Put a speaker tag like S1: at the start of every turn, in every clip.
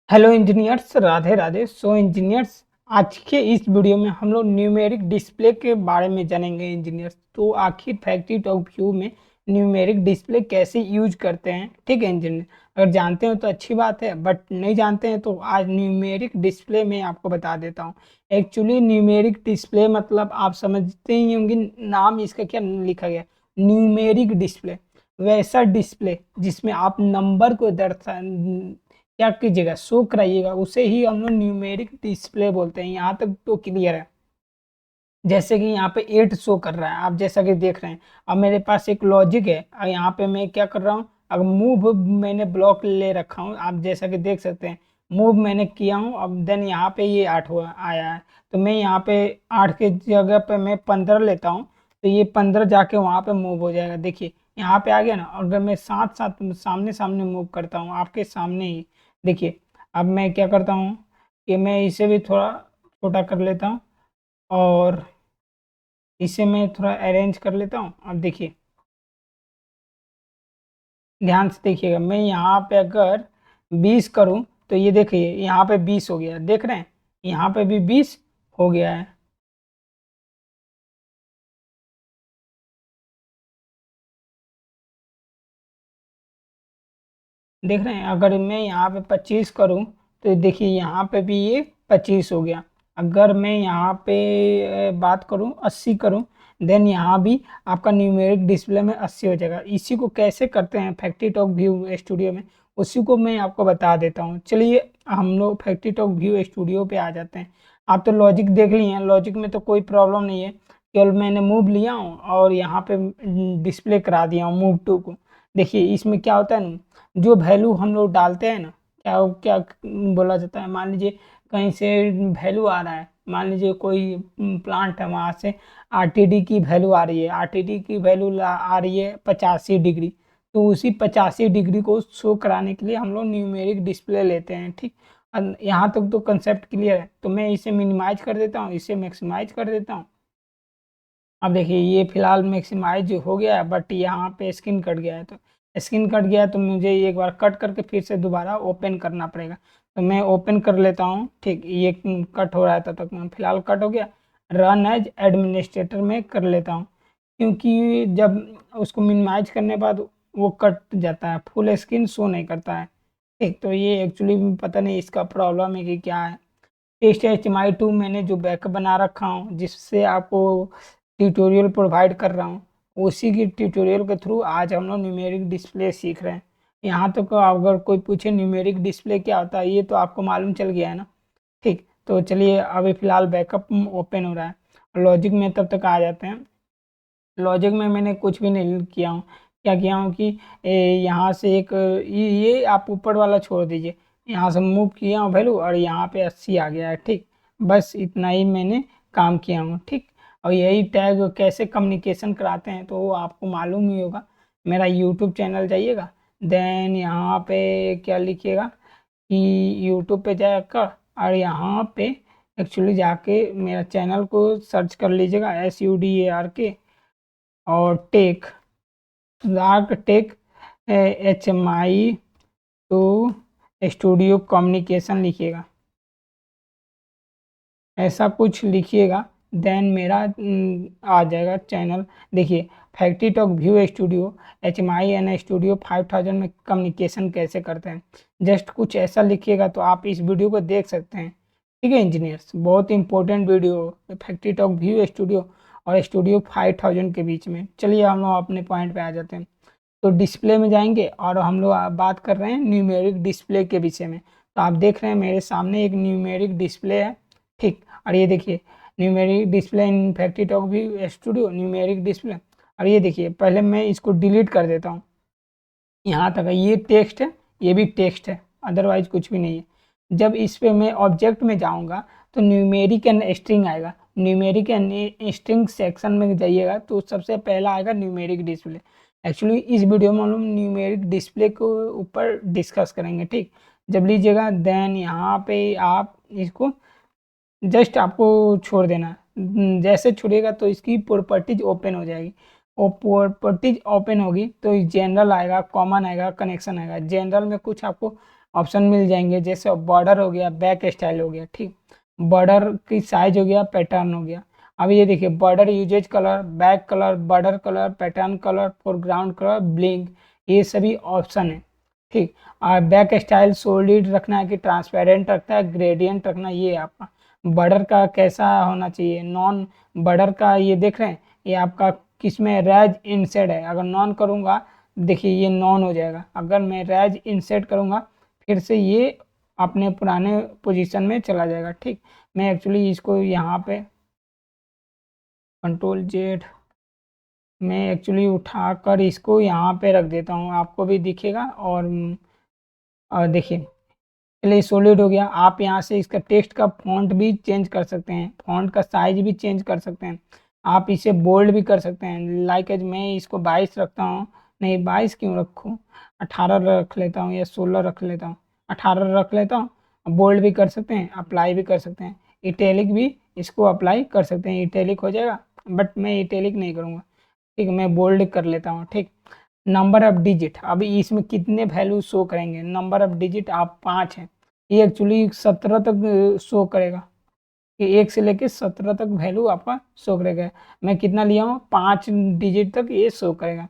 S1: Hello engineers, Radhe Radhe. So engineers, आज के इस वीडियो में हम लोग न्यूमेरिक डिस्प्ले के बारे में जानेंगे। इंजीनियर्स, तो आखिर फैक्ट्री टॉप व्यू में न्यूमेरिक डिस्प्ले कैसे यूज करते हैं। ठीक है इंजीनियर, अगर जानते हो तो अच्छी बात है, बट नहीं जानते हैं तो आज न्यूमेरिक डिस्प्ले में आपको बता देता हूँ। एक्चुअली न्यूमेरिक डिस्प्ले मतलब आप समझते ही होंगे, नाम इसका क्या लिखा गया, न्यूमेरिक डिस्प्ले। वैसा डिस्प्ले जिसमें आप नंबर को दर्शा क्या कीजिएगा, शो कराइएगा, उसे ही हम लोग न्यूमेरिक डिस्प्ले बोलते हैं। यहाँ तक तो क्लियर है। जैसे कि यहाँ पे 8 शो कर रहा है, आप जैसा कि देख रहे हैं। अब मेरे पास एक लॉजिक है और यहाँ पे मैं क्या कर रहा हूँ, अब मूव मैंने ब्लॉक ले रखा हूँ, आप जैसा कि देख सकते हैं। मूव मैंने किया हूँ, अब देन यहाँ पे ये 8 हुआ आया है, तो मैं यहाँ पे 8 के जगह पे मैं 15 लेता हूँ, तो ये 15 जाके वहाँ पे मूव हो जाएगा। देखिए यहाँ पे आ गया ना। अगर मैं साथ साथ सामने सामने मूव करता हूँ आपके सामने ही, देखिए अब मैं क्या करता हूँ कि मैं इसे भी थोड़ा छोटा कर लेता हूँ और इसे मैं थोड़ा अरेंज कर लेता हूँ। अब देखिए, ध्यान से देखिएगा, मैं यहाँ पे अगर 20 करूँ तो ये देखिए यहाँ पे 20 हो गया, देख रहे हैं, यहाँ पे भी 20 हो गया है। देख रहे हैं, अगर मैं यहाँ पे 25 करूँ तो देखिए यहाँ पे भी ये 25 हो गया। अगर मैं यहाँ पे बात करूँ 80 करूँ, देन यहाँ भी आपका न्यूमेरिक डिस्प्ले में 80 हो जाएगा। इसी को कैसे करते हैं फैक्ट्री टॉक व्यू स्टूडियो में, उसी को मैं आपको बता देता हूँ। चलिए हम लोग फैक्ट्री टॉक व्यू स्टूडियो पे आ जाते हैं। आप तो लॉजिक देख लिए हैं, लॉजिक में तो कोई प्रॉब्लम नहीं है, केवल मैंने मूव लिया हूँ और यहाँ पे डिस्प्ले करा दिया हूँ मूव टू को। देखिए इसमें क्या होता है ना, जो वैल्यू हम लोग डालते हैं ना, क्या क्या बोला जाता है, मान लीजिए कहीं से वैल्यू आ रहा है, मान लीजिए कोई प्लांट है, वहाँ से आरटीडी की वैल्यू आ रही है, आरटीडी की वैल्यू आ रही है 85 डिग्री, तो उसी 85 डिग्री को शो कराने के लिए हम लोग न्यूमेरिक डिस्प्ले लेते हैं। ठीक, यहाँ तक तो कंसेप्ट क्लियर है। तो मैं इसे मिनिमाइज कर देता हूँ, इसे मैक्सिमाइज कर देता हूँ। अब देखिए ये फिलहाल मैक्सिमाइज हो गया है, बट यहाँ पे स्क्रीन कट गया है, तो स्क्रीन कट गया है तो मुझे एक बार कट करके फिर से दोबारा ओपन करना पड़ेगा। तो मैं ओपन कर लेता हूँ। ठीक, ये कट हो रहा है तब तक मैं, फिलहाल कट हो गया, रन एज एडमिनिस्ट्रेटर में कर लेता हूँ, क्योंकि जब उसको मिनिमाइज करने के बाद वो कट जाता है, फुल स्क्रीन शो नहीं करता है। ठीक, तो ये एक्चुअली पता नहीं इसका प्रॉब्लम है कि क्या है। टेस्ट एच एम आई 2 मैंने जो बैकअप बना रखा हूँ, जिससे आपको ट्यूटोरियल प्रोवाइड कर रहा हूँ, उसी की ट्यूटोरियल के थ्रू आज हम लोग न्यूमेरिक डिस्प्ले सीख रहे हैं। यहाँ तक अगर कोई पूछे न्यूमेरिक डिस्प्ले क्या होता है, ये तो आपको मालूम चल गया है ना। ठीक, तो चलिए अभी फ़िलहाल बैकअप ओपन हो रहा है, लॉजिक में तब तक आ जाते हैं। लॉजिक में मैंने कुछ भी नहीं किया हूँ। क्या किया हूँ कि यहाँ से एक ये आप ऊपर वाला छोड़ दीजिए, यहाँ से मूव किया हूँ वैल्यू और यहाँ पे 80 आ गया है। ठीक, बस इतना ही मैंने काम किया हूँ। ठीक, और यही टैग कैसे कम्युनिकेशन कराते हैं तो वो आपको मालूम ही होगा। मेरा यूट्यूब चैनल जाइएगा, देन यहाँ पे क्या लिखिएगा कि यूट्यूब पे जाकर और यहाँ पे एक्चुअली जाके मेरा चैनल को सर्च कर लीजिएगा, SUDARK और tech, lark tech HMI to studio communication लिखिएगा, ऐसा कुछ लिखिएगा, देन मेरा आ जाएगा चैनल। देखिए factory talk view studio HMI studio 5000 में कम्युनिकेशन कैसे करते हैं, जस्ट कुछ ऐसा लिखिएगा तो आप इस वीडियो को देख सकते हैं। ठीक है इंजीनियर्स, बहुत important video factory talk view studio और स्टूडियो 5000 के बीच में। चलिए हम लोग अपने पॉइंट पे आ जाते हैं। तो डिस्प्ले में जाएंगे और हम लोग बात कर रहे हैं न्यूमेरिक डिस्प्ले के विषय में। तो आप देख रहे हैं मेरे सामने एक न्यूमेरिक डिस्प्ले है। ठीक, और ये देखिए numeric display in factory talk भी स्टूडियो न्यूमेरिक डिस्प्ले। और ये देखिए पहले मैं इसको डिलीट कर देता हूँ, यहाँ तक है, ये टेक्स्ट है, ये भी टेक्स्ट है, अदरवाइज कुछ भी नहीं है। जब इस पे मैं ऑब्जेक्ट में जाऊँगा तो न्यूमेरिक एंड स्ट्रिंग आएगा, न्यूमेरिक एंड स्ट्रिंग सेक्शन में जाइएगा तो सबसे पहला आएगा न्यूमेरिक डिस्प्ले। एक्चुअली इस वीडियो में हम लोग न्यूमेरिक डिस्प्ले के ऊपर डिस्कस करेंगे। ठीक, जब लीजिएगा देन यहाँ पे आप इसको जस्ट आपको छोड़ देना है। जैसे छोड़िएगा तो इसकी प्रॉपर्टीज ओपन हो जाएगी, और प्रॉपर्टीज ओपन होगी तो जनरल आएगा, कॉमन आएगा, कनेक्शन आएगा। जनरल में कुछ आपको ऑप्शन मिल जाएंगे, जैसे बॉर्डर हो गया, बैक स्टाइल हो गया, ठीक, बॉर्डर की साइज हो गया, पैटर्न हो गया। अब ये देखिए border uses colour, back colour, border colour, pattern colour, foreground colour, blink, ये सभी ऑप्शन है, ठीक। और बैक स्टाइल सॉलिड रखना है कि ट्रांसपेरेंट रखना है, ग्रेडियंट रखना है, ये आपका बॉर्डर का कैसा होना चाहिए, नॉन बॉर्डर का ये देख रहे हैं, ये आपका किसमें रैज इंसेड है, अगर नॉन करूँगा देखिए ये नॉन हो जाएगा, अगर मैं रैज इंसेट करूँगा फिर से ये अपने पुराने पोजीशन में चला जाएगा, ठीक। मैं एक्चुअली इसको यहाँ पे कंट्रोल जेड मैं एक्चुअली उठाकर इसको यहाँ पे रख देता हूँ, आपको भी दिखेगा। और देखिए चलिए सॉलिड हो गया। आप यहाँ से इसका टेक्स्ट का फॉन्ट भी चेंज कर सकते हैं, फॉन्ट का साइज भी चेंज कर सकते हैं, आप इसे बोल्ड भी कर सकते हैं। लाइक एज मैं इसको 22 रखता हूँ, नहीं 22 क्यों रखूँ, 18 रख लेता हूँ या 16 रख लेता हूँ, 18 रख लेता हूँ। बोल्ड भी कर सकते हैं, अप्लाई भी कर सकते हैं, इटैलिक भी इसको अप्लाई कर सकते हैं, इटैलिक हो जाएगा, बट मैं इटैलिक नहीं करूँगा, ठीक। मैं बोल्ड कर लेता हूँ, ठीक। नंबर ऑफ डिजिट, अभी इसमें कितने वैल्यू शो करेंगे, नंबर ऑफ डिजिट आप 5 है, ये एक्चुअली 17 तक शो करेगा, कि 1 से लेके 17 तक वैल्यू आपका शो करेगा। मैं कितना लिया हूँ 5 डिजिट तक ये शो करेगा।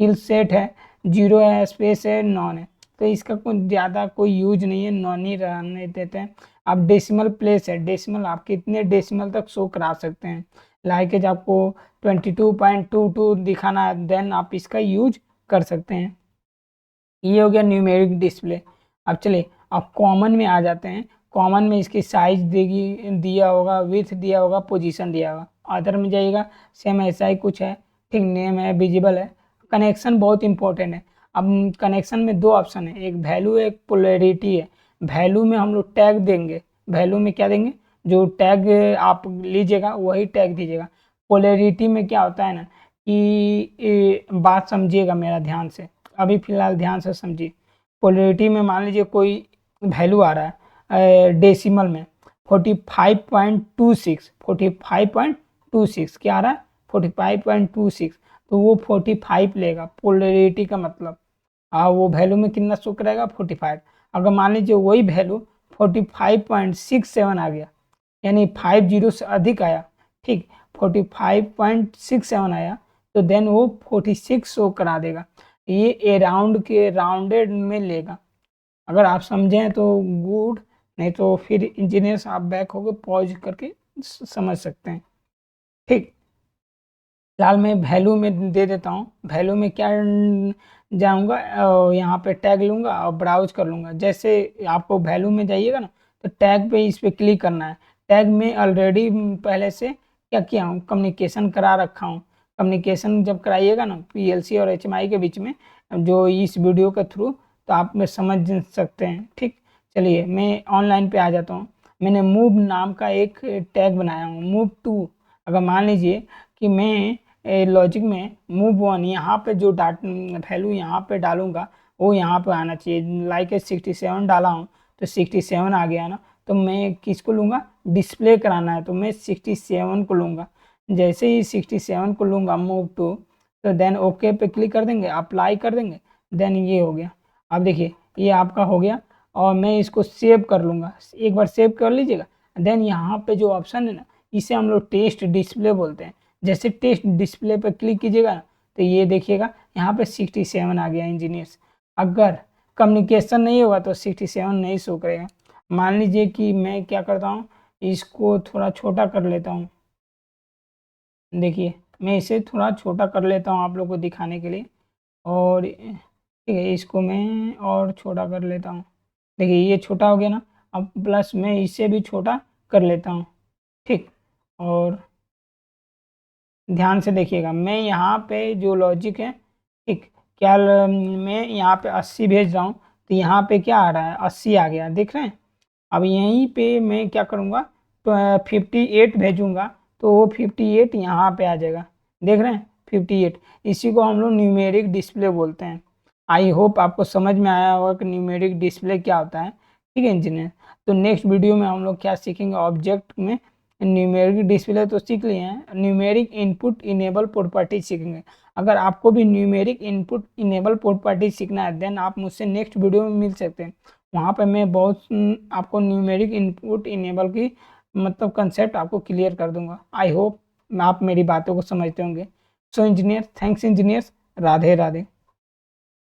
S1: किल सेट है, 0 है, स्पेस है, नॉन है, तो इसका कोई ज़्यादा कोई यूज नहीं है, नॉन ही रहने देते हैं। अब डेसिमल प्लेस है, डेसिमल आप कितने डेसिमल तक शो करा सकते हैं, लाइक एज आपको 22.22 दिखाना है, देन आप इसका यूज कर सकते हैं। ये हो गया न्यूमेरिक डिस्प्ले। अब चलिए अब कॉमन में आ जाते हैं। कॉमन में इसकी साइज देगी दिया होगा, विड्थ दिया होगा, पोजीशन दिया होगा। अदर में जाइएगा सेम ऐसा ही कुछ है, ठीक, नेम है, विजिबल है। कनेक्शन बहुत इंपॉर्टेंट है। अब कनेक्शन में 2 ऑप्शन है, एक वैल्यू है, एक पोलैरिटी है। वैल्यू में हम लोग टैग देंगे, वैल्यू में क्या देंगे, जो टैग आप लीजिएगा वही टैग दीजिएगा। पोलैरिटी में क्या होता है ना कि बात समझिएगा मेरा ध्यान से, अभी फिलहाल ध्यान से समझिए। पोलैरिटी में मान लीजिए कोई वैल्यू आ रहा है डेसिमल में 45.26, 45.26 क्या आ रहा है 45.26, तो वो 45 लेगा, पोलैरिटी का मतलब। वो वैल्यू में कितना शो करेगा 45। अगर मान लीजिए वही वैल्यू 45.67 आ गया, यानी 50 से अधिक आया, ठीक, 45.67 आया, तो देन वो 46 शो करा देगा। ये अराउंड के राउंडेड में लेगा। अगर आप समझें तो गुड, नहीं तो फिर इंजीनियर्स आप बैक होकर पॉज करके समझ सकते हैं, ठीक। फिलहाल मैं वैल्यू में दे देता हूँ। वैल्यू में क्या जाऊँगा, यहाँ पे टैग लूँगा और ब्राउज कर लूँगा। जैसे आपको वैल्यू में जाइएगा ना तो टैग पे इस पर क्लिक करना है। टैग में ऑलरेडी पहले से क्या किया हूँ, कम्युनिकेशन करा रखा हूँ। कम्युनिकेशन जब कराइएगा ना पीएलसी और एचएमआई के बीच में, जो इस वीडियो के थ्रू, तो आप में समझ सकते हैं, ठीक। चलिए मैं ऑनलाइन पे आ जाता हूँ। मैंने मूव नाम का एक टैग बनाया हूँ, मूव टू। अगर मान लीजिए कि मैं लॉजिक में मूव वन यहाँ पे जो वैल्यू यहाँ पे डालूंगा वो यहाँ पे आना चाहिए। लाइक 67 डाला हूँ तो 67 आ गया ना, तो मैं किसको लूँगा, डिस्प्ले कराना है तो मैं 67 को लूँगा। जैसे ही 67 को लूँगा मूव टू, तो देन ओके पे क्लिक कर देंगे, अप्लाई कर देंगे, देन ये हो गया। अब देखिए ये आपका हो गया और मैं इसको सेव कर लूँगा। एक बार सेव कर लीजिएगा, देन यहाँ पे जो ऑप्शन है ना इसे हम लोग टेस्ट डिस्प्ले बोलते हैं। जैसे टेस्ट डिस्प्ले पर क्लिक कीजिएगा तो ये देखिएगा यहाँ पे 67 आ गया इंजीनियर्स। अगर कम्युनिकेशन नहीं होगा तो 67 नहीं शो करेगा। मान लीजिए कि मैं क्या करता हूँ, इसको थोड़ा छोटा कर लेता हूँ। देखिए मैं इसे थोड़ा छोटा कर लेता हूँ आप लोग को दिखाने के लिए, और ठीक है इसको मैं और छोटा कर लेता हूँ। देखिए ये छोटा हो गया ना, अब प्लस मैं इसे भी छोटा कर लेता हूँ, ठीक। और ध्यान से देखिएगा, मैं यहाँ पे जो लॉजिक है, ठीक, क्या मैं यहाँ पे 80 भेज रहा हूँ तो यहाँ पे क्या आ रहा है 80 आ गया, देख रहे हैं। अब यहीं पे मैं क्या करूँगा तो 58 भेजूँगा तो वो 58 यहाँ पे आ जाएगा, देख रहे हैं 58। इसी को हम लोग न्यूमेरिक डिस्प्ले बोलते हैं। आई होप आपको समझ में आया होगा कि न्यूमेरिक डिस्प्ले क्या होता है, ठीक है इंजीनियर। तो नेक्स्ट वीडियो में हम लोग क्या सीखेंगे, ऑब्जेक्ट में न्यूमेरिक डिस्प्ले तो सीख लिए हैं, न्यूमेरिक इनपुट इनेबल प्रॉपर्टी सीखेंगे। अगर आपको भी न्यूमेरिक इनपुट इनेबल प्रॉपर्टी सीखना है देन आप मुझसे नेक्स्ट वीडियो में मिल सकते हैं। वहाँ पे मैं बहुत आपको न्यूमेरिक इनपुट इनेबल की मतलब कंसेप्ट आपको क्लियर कर दूंगा। आई होप आप मेरी बातों को समझते होंगे। So engineer, thanks engineers, Radhe Radhe.